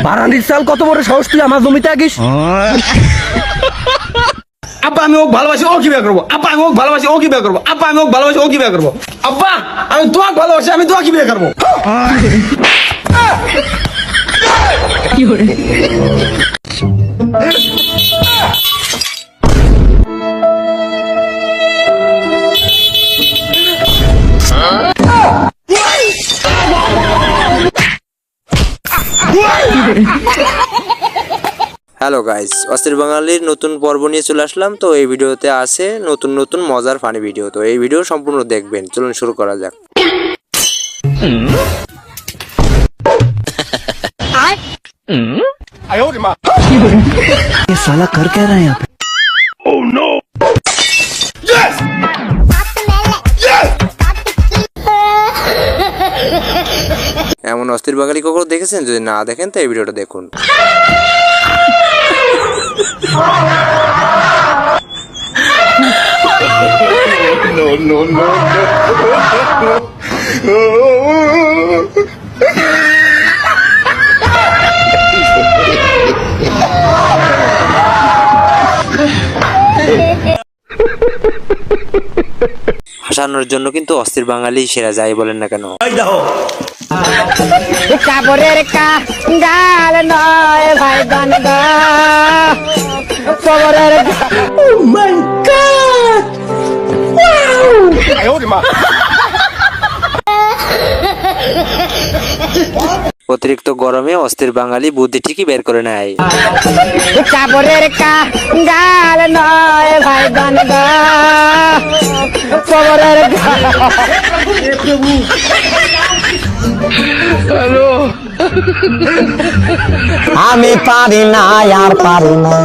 বারানির সাল কত বড় সাহস, তুই আমার জমিতে আগিস? আব্বা আমি ওকে ভালোবাসি, ও কি বিয়ে করবো? আব্বা আমি ওকে ভালোবাসি, ও কি বিয়ে করবো? আব্বা আমি ওকে ভালোবাসি, ও কি বিয়ে করবো? আব্বা আমি তোমাকে ভালোবাসি, আমি তোমাকে কি বিয়ে করবো? হ্যালো গাইস, অস্থির বাঙালির নতুন পর্ব নিয়ে চলে আসলাম। তো এই ভিডিওতে আছে নতুন নতুন মজার ফানি ভিডিও। তো এই ভিডিও সম্পূর্ণ দেখবেন। চলুন শুরু করা যাক। ये साला कर क्या रहा है यहाँ पे? Oh no! Yes! Yes! এমন অস্থির বাঙালি কখনো দেখেছেন? যদি না দেখেন তো এই ভিডিওটা দেখুন। No, no, no, no. হাসানোর জন্য কিন্তু অস্থির বাঙালি সেরা, যাই বলেন না কেন। অতিরিক্ত গরমে অস্থির বাঙালি বুদ্ধি ঠিকই বের করে নেয়। আমি পারি না, আর পারি না।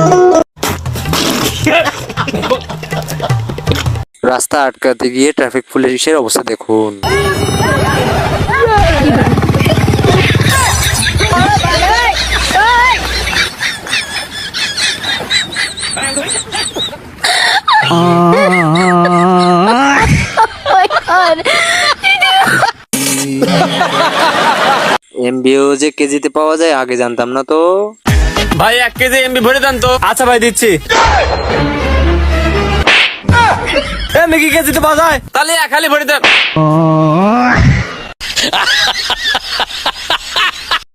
রাস্তা আটকাতে গিয়ে ট্রাফিক পুলিশের অবস্থা দেখুন। এমবিও যে কেজিতে পাওয়া যায় আগে জানতাম না তো। ভাই 1 কেজি এমবি ভরে দেন তো। আচ্ছা ভাই দিচ্ছি। এমবি কি কেজিতে পাওয়া যায়? তাহলে খালি ভরে দেন।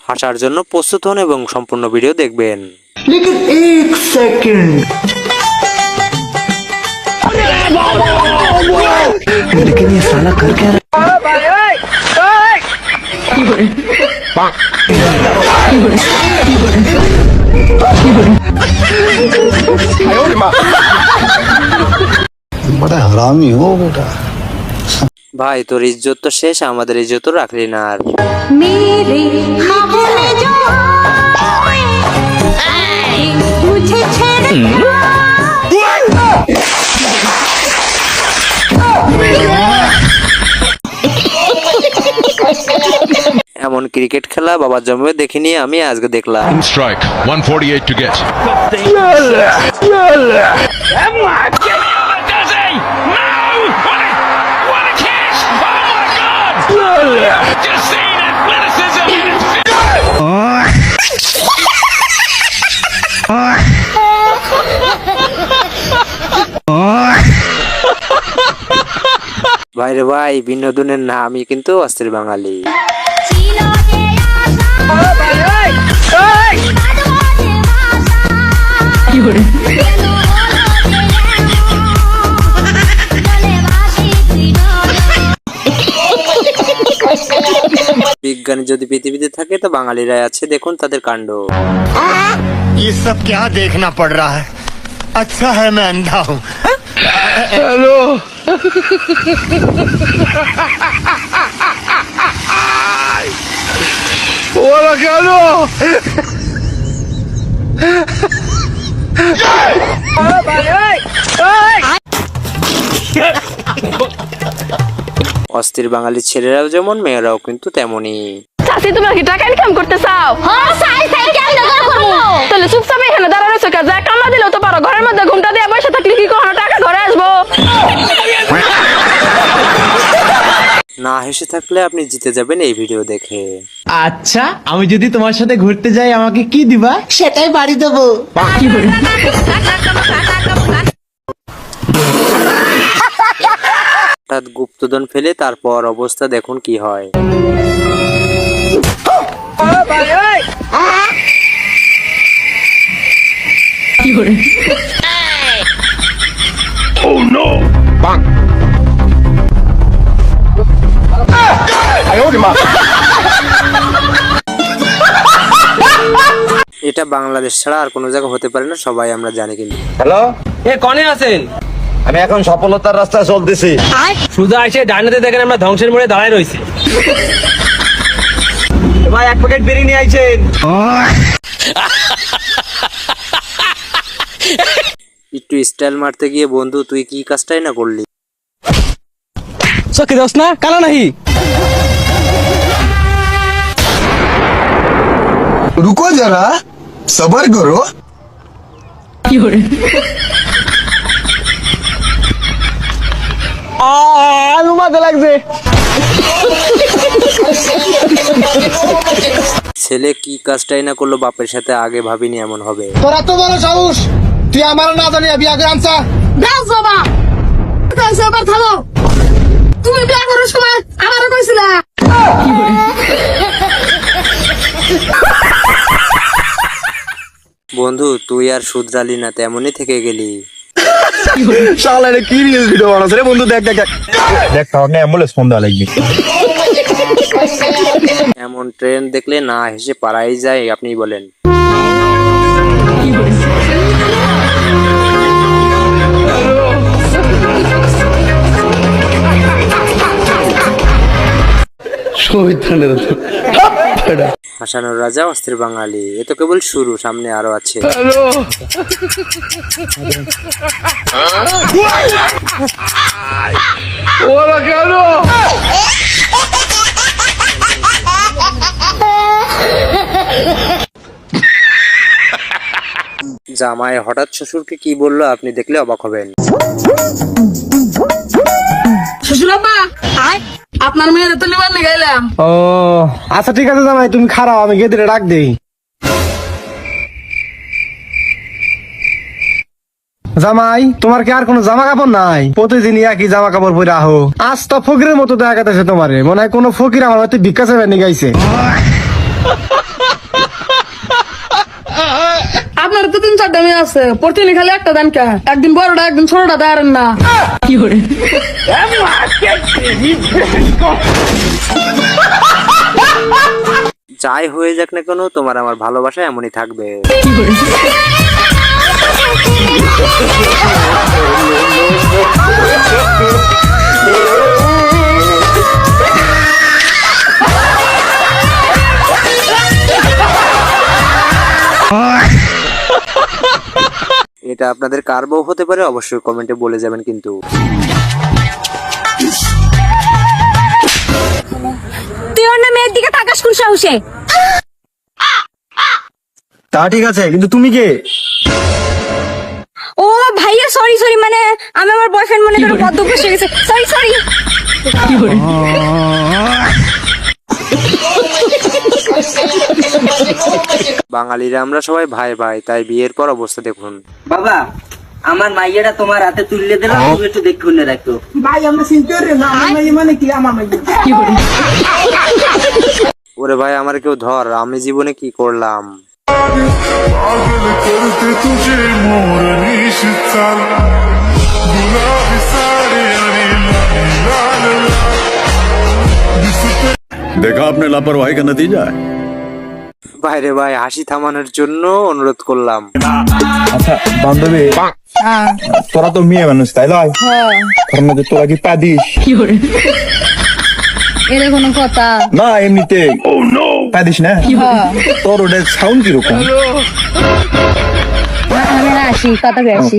হাসার জন্য প্রস্তুত হন এবং সম্পূর্ণ ভিডিও দেখবেন। लेकिन एक सेकंड, लेकिन ये साला कर क्या रहा है? बड़ा हरामी हो बेटा। ভাই তোর ইজ্জত তো শেষ, আমাদের ইজ্জত রাখলি না আর। मेरे ख्वाबों में जो आए, मुझे छेड़ এমন ক্রিকেট খেলা বাবার জন্মে দেখিনি আমি, আজকে দেখলাম। Strike 148 to get. ভাই রে ভাই, বিনোদনের নামই কিন্তু অস্থির বাঙালি। বিজ্ঞানী যদি পৃথিবীতে থাকে তো বাঙালিরাই আছে, দেখুন তাদের কাণ্ড। ये सब क्या देखना पड़ रहा है? अच्छा है मैं अंधा हूँ। हेलो, बोला क्या लो? অস্থির বাঙালির ছেলেরাও যেমন মেয়েরাও কিন্তু তেমনই। চাচি তুমি কি টাকা ইনকাম করতে চাও? হ্যাঁ সাই সাই কেমন করব? তাহলে চুপচাপ এখানে দাঁড়ানো রয়েছে, যা কামলা দিলেও তো পারো। ঘরের মধ্যে ঘুমটা দিয়ে বসে থাকলে কি কখনো টাকা ঘরে আসবো? না হেসে থাকলে আপনি জিতে যাবেন এই ভিডিও দেখে। আচ্ছা, আমি যদি তোমার সাথে ঘুরতে যাই আমাকে কি দিবা? সেটাই বাড়ি দেবো। হঠাৎ গুপ্তধন ফেলে তারপর অবস্থা দেখুন কি হয়। এটা বাংলাদেশ ছাড়া আর কোনো জায়গা হতে পারে না, সবাই আমরা জানি। কিন্তু হ্যালো, এ কনে আছেন? আমি এখন সফলতার রাস্তায় চলতেছি। সুজা এসে ডাইনাতে দেখেন আমরা ধ্বংসের মোড়ে দাঁড়ায় রয়েছি। ভাই এক প্যাকেট বিড়ি নিয়ে আইছেন। একটু স্টাইল মারতে গিয়ে বন্ধু তুই কি কাজটাই না করলি। চোখে দোষ না কানা নাহি। रुको जरा, सबर करो। মাঝে লাগছে। ছেলে কি কাজটাই না করলো বাপের সাথে, আগে ভাবিনি এমন হবে। তোরা তো বড় সাহস, তুই আমার না জানিয়ে বিয়া করে আনছা। ব্যাস বাবা, এবার থামো। তুমি বিয়ে করার সময় আমারও কইছিলা। বন্ধু তুই আর শুধরালি না, তেমনই থেকে গেলি। শালা রে কি রিলস ভিডিও বানাস রে বন্ধু, দেখ দেখ দেখ তাহলে অ্যাম্বুলেন্স ফোন দেওয়া লাগবে। এমন ট্রেন দেখলে না হেসে পারাই যায়, আপনি বলেন। হাসানোর রাজা অস্থির বাঙালি, এ তো কেবল শুরু, সামনে আরো আছে। জামাই হঠাৎ শ্বশুরকে কি বললো আপনি দেখলে অবাক হবেন। শ্বশুরাব্বা, আপনার মেয়ের তো নিবার নিয়ে গেলাম। ও আচ্ছা ঠিক আছে জামাই, তুমি খারাপ, আমি গিয়ে দিলে ডাক দেই। জামাই তোমার কি আর কোনো জামা কাপড় নাই? প্রতিদিন একই জামা কাপড় পরে আহো। আজ তো ফকিরের মতো দেখা গেছে তোমারে, মনে হয় কোনো ফকির আমার হয়তো ভিক্ষা চাইবে নিয়ে গাইছে। আপনার তো 3-4টা মেয়ে আছে, প্রতিদিন খালি একটা দেন কে? একদিন বড়টা একদিন ছোটটা দেন না। কি করে যাই হয়ে যাক না কেন, তোমার আমার ভালোবাসা এমনই থাকবে। এটা আপনাদের কার বউ হতে পারে অবশ্যই কমেন্টে বলে যাবেন। কিন্তু তুই অন্য মেয়ের দিকে তাকাস কোন সাহসে? তা ঠিক আছে, কিন্তু তুমি কে? ও ভাইয়া সরি সরি, মানে আমি আমার বয়ফ্রেন্ড মনে করে বদ্ধ বসে গেছে। Sorry sorry. বাঙালিরা আমরা সবাই ভাই ভাই, তাই বিয়ের পর অবস্থা দেখুন। বাবা, আমার মাইয়াটা তোমার হাতে তুললে দিলাম, তুমি একটু দেখে শুনে রাখো। ওরে ভাই আমার কেউ ধর, আমি জীবনে কি করলাম। देखा आपने लापरवाही का नतीजा है। বাইরে ভাই হাসি থামানোর জন্য অনুরোধ করলাম। আচ্ছা বান্ধবী, তোরা তো মেয়ে মানুষ তাই লয়, তোর মধ্যে তোরা কি পাদিস? এর কোনো কথা না এমনিতে পাদিস না? তোর ওটা সাউন্ড কিরকম? আমি না আসি, কথা বেশি।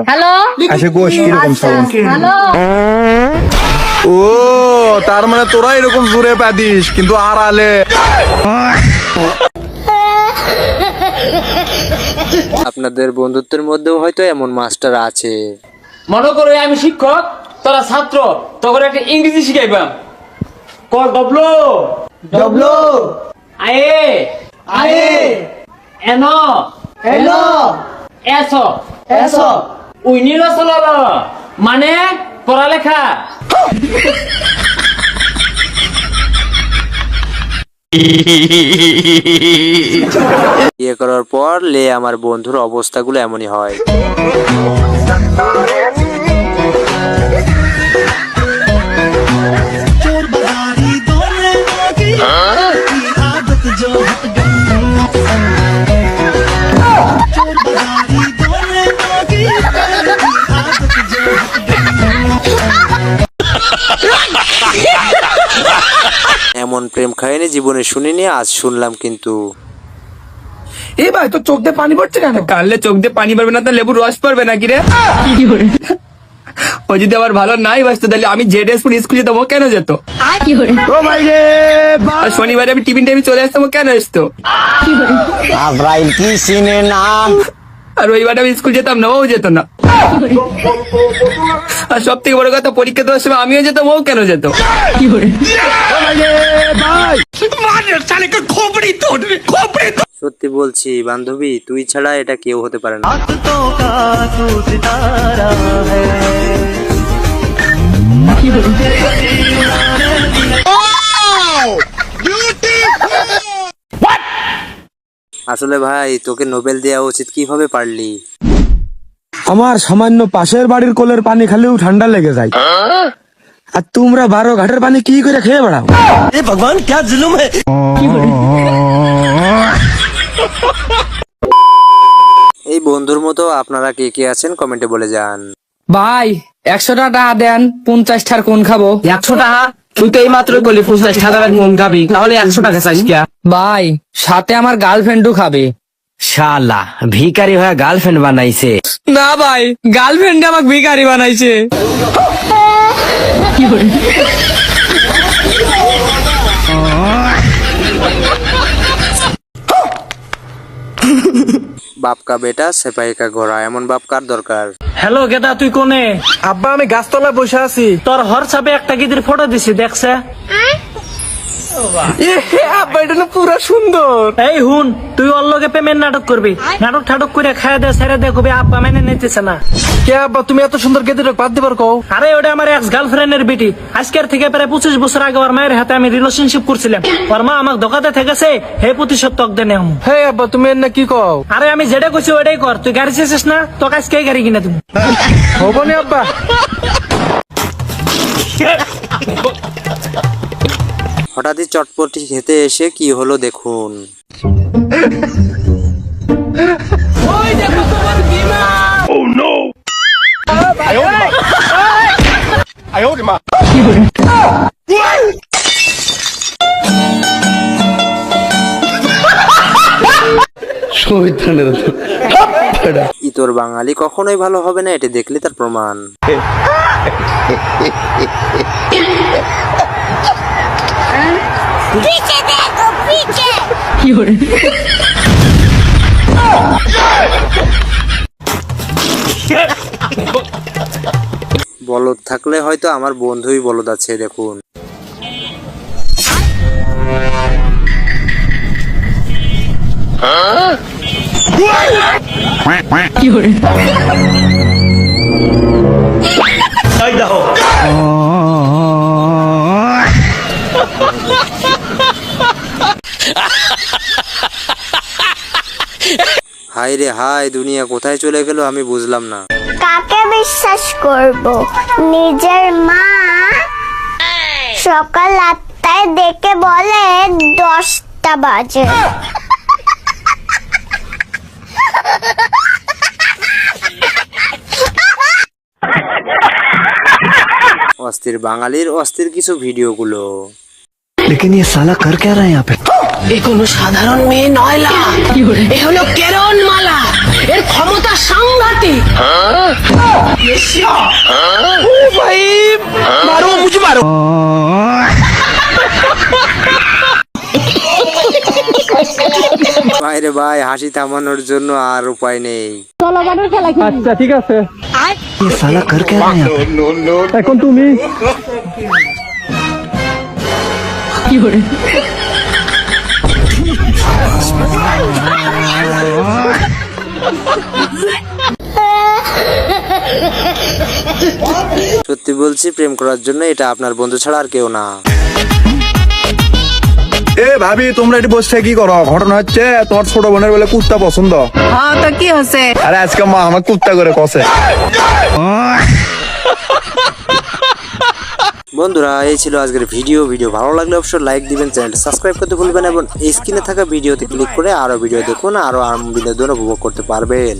হ্যালো আসে গোশ কিরকম সাউন্ড? হ্যালো, ও তার মানে তোরা এরকম জোরে পাদিস, কিন্তু আর আলে আপনাদের বন্ধুত্বের মধ্যেও হয়তো এমন মাস্টার আছে। মনে করো আমি শিক্ষক, তোরা ছাত্র, তখন একটা ইংরেজি শিখাইবাম। ডব্লু ডব্লু আয়ে আয়ে এনো এনো এসো এসো উইনিল সলল মানে পড়ালেখা। বিয়ে করার পর লে আমার বন্ধুর অবস্থাগুলো এমনই হয়। এমন প্রেম খাইনি জীবনে শুনিনি, আজ শুনলাম কিন্তু। এ ভাই তো চোখ দিয়ে পানি পড়ছে কেন? কানলে চোখ দিয়ে পানি পড়বে না তো লেবুর রস পড়বে নাকি রে? ও যদি আবার ভালো নাই বাসতো তাহলে আমি যে ড্রেস পরে স্কুলে যেতাম ও কেন যেত? আর শনিবারে আমি টিফিন টাইমে চলে আসতাম ও কেন আসতো? আর রবিবারে আমি স্কুল যেতাম না ও যেত না। আর সব থেকে বড় কথা পরীক্ষা দেওয়ার সময় আমিও যেতাম ও কেন যেত? সত্যি বলছি বান্ধবী, তুই ছাড়া এটা কেউ হতে পারে না। আসলে ভাই তোকে নোবেল দেওয়া উচিত, কিভাবে পারলি? আমার সামান্য পাশের বাড়ির কোলের পানি খালিও ঠান্ডা লেগে যায়, আর তোমরা 12 ঘাটের পানি কি করে খেয়ে বেড়াও? ए भगवान क्या जुल्म है। এই বন্ধুর মতো আপনারা কে কে আছেন কমেন্টে বলে যান। ভাই 100 টাকা দেন, 50 টাকার কোন খাবো? 100 টাকা? তুই তো এই মাত্র বলি 50 টাকার কোন খাবি, তাহলে 100 টাকা চাইস কি? ভাই সাথে আমার গার্লফ্রেন্ডও খাবে। শালা ভিখারি হয়ে গার্লফ্রেন্ড বানাইছে। না ভাই, গার্লফ্রেন্ড আমাকে ভিখারি বানাইছে। বাপ কা বেটা সেপাই কা ঘোড়া, এমন বাপ কার দরকার? হ্যালো গেদা, তুই কোনে? আব্বা আমি গাছতলায় বসে আছি। তোর হোয়াটসঅ্যাপে একটা গিদির ফটো দিছি, দেখছে? আব্বা এটা না পুরা সুন্দর। এই হুন, তুই ওর লগে পেমেন্ট নাটক করবি, নাটক ঠাটক করে খায় দে ছেড়ে দে, কবি আব্বা মেনে নিতেছে না। কে আব্বা তুমি এত সুন্দর গেদির বাদ দিবার কও? আরে ওটা আমার এক্স গার্লফ্রেন্ডের বিটি। আজকের থেকে প্রায় 25 বছর আগে ওর মায়ের হাতে আমি রিলেশনশিপ করছিলাম। ওর মা আমাকে ধোকাতে থেকেছে, হে প্রতিশোধ তক দেনে আমি। হে আব্বা তুমি এর না কি কও? আরে আমি যেটা কইছি ওটাই কর, তুই গাড়ি চেয়েছিস না, তোকে আজকে গাড়ি কিনে তুমি। হবো না আব্বা। হঠাৎই চটপটি খেতে এসে কি হলো দেখুন। ইতর বাঙালি কখনোই ভালো হবে না, এটা দেখলে তার প্রমাণ। पीछे देखो पीछे। বলদ থাকলে হয়তো আমার বন্ধুই বলদ আছে, দেখুন। হাই রে হাই, দুনিয়া কোথায় চলে গেল আমি বুঝলাম না। কাকে বিশ্বাস করব? নিজের মা সকাল 8টায় ডেকে বলে 10টা বাজে। অস্থির বাঙালির অস্থির কিছু ভিডিওগুলো। लेकिन ये साला कर क्या रहा है यहाँ पे? এ কোনো সাধারণ মেয়ে নয়লা, এ হলো কেরন মালা, এর ক্ষমতা সাংঘাতিক। ভাই মারো, মুঝে মারো। ভাইরে ভাই, হাসি থামানোর জন্য আর উপায় নেই। আচ্ছা ঠিক আছে। ये साला कर क्या रहा है यहाँ पे? এখন তুমি সত্যি বলছি, প্রেম করার জন্য এটা আপনার বন্ধু ছাড়া আর কেউ না। এ ভাবি, তোমরা এটি বসে কি করো? ঘটনা হচ্ছে তোমার ছোট বোনের বলে কুত্তা পছন্দ। হ্যাঁ তো কি হচ্ছে? আরে আজকে মা আমার কুত্তা করে কষে। বন্ধুরা, এই ছিল আজকের ভিডিও ভালো লাগলে অবশ্যই লাইক দিবেন, চ্যানেলটা সাবস্ক্রাইব করতে ভুলবেন এবং এই স্ক্রিনে থাকা ভিডিওতে ক্লিক করে আরো ভিডিও দেখুন, আরো বিনোদন উপভোগ করতে পারবেন।